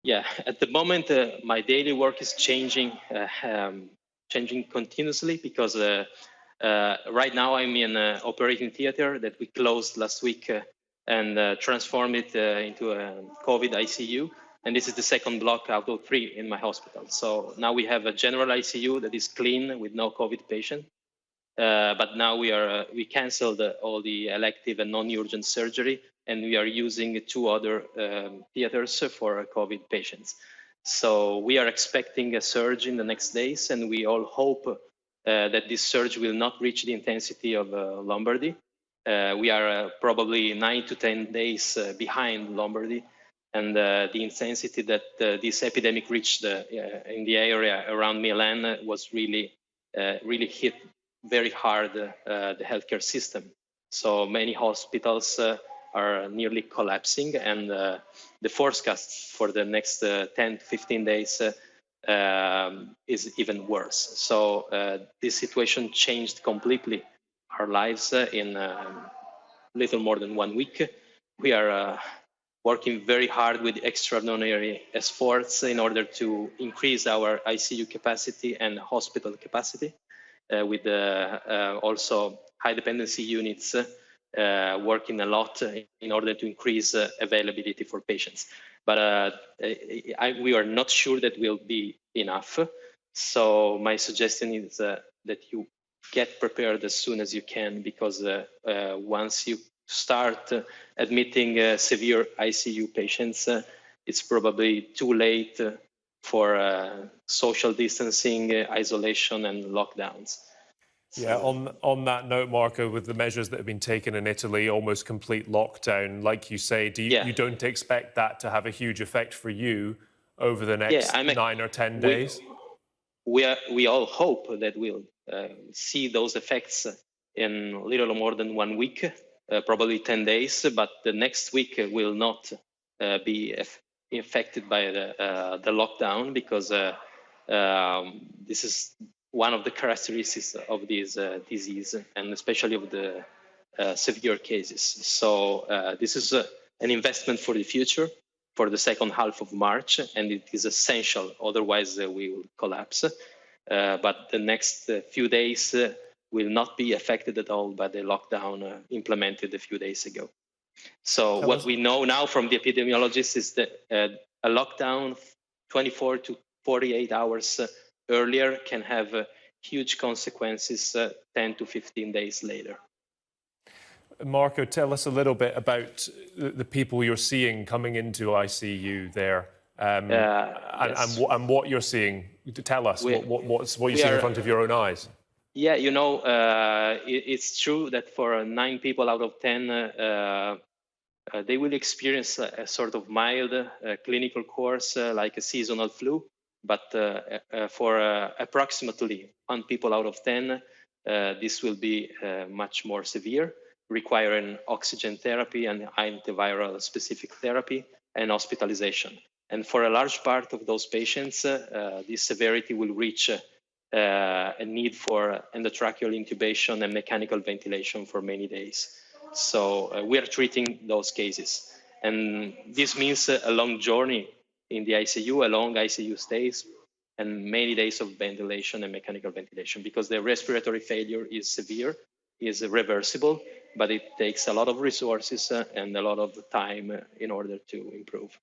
Yeah, at the moment, my daily work is changing continuously because right now I'm in an operating theater that we closed last week and transformed it into a COVID ICU. And this is the second block out of 3 in my hospital. So now we have a general ICU that is clean with no COVID patient. But now we canceled all the elective and non-urgent surgery, and we are using 2 other theaters for COVID patients. So we are expecting a surge in the next days, and we all hope that this surge will not reach the intensity of Lombardy. We are probably 9 to 10 days behind Lombardy, and the intensity that this epidemic reached in the area around Milan was really hit very hard the healthcare system. So many hospitals are nearly collapsing, and the forecast for the next 10 to 15 days is even worse. So this situation changed completely our lives in little more than 1 week. We are working very hard with extraordinary efforts in order to increase our ICU capacity and hospital capacity. With also high dependency units working a lot in order to increase availability for patients. But we are not sure that will be enough. So my suggestion is that you get prepared as soon as you can, because once you start admitting severe ICU patients, it's probably too late for social distancing, isolation, and lockdowns. Yeah, on that note, Marco, with the measures that have been taken in Italy, almost complete lockdown, like you say, you don't expect that to have a huge effect for you over the next 9 or 10 days? We all hope that we'll see those effects in little more than 1 week, probably 10 days, but the next week will not be affected by the lockdown, because this is one of the characteristics of this disease, and especially of the severe cases. So this is an investment for the future, for the second half of March, and it is essential, otherwise we will collapse. But the next few days will not be affected at all by the lockdown implemented a few days ago. So what we know now from the epidemiologists is that a lockdown 24 to 48 hours earlier can have huge consequences 10 to 15 days later. Marco, tell us a little bit about the people you're seeing coming into ICU there, yes. and what you're seeing. Tell us what you see in front of your own eyes. Yeah, you know, it's true that for 9 people out of 10, they will experience a sort of mild clinical course like a seasonal flu. But for approximately 1 people out of 10, this will be much more severe, requiring oxygen therapy and antiviral specific therapy and hospitalization. And for a large part of those patients, this severity will reach a need for endotracheal intubation and mechanical ventilation for many days. So we are treating those cases. And this means a long journey in the ICU, a long ICU stays, and many days of ventilation and mechanical ventilation, because the respiratory failure is severe, is reversible, but it takes a lot of resources and a lot of time in order to improve.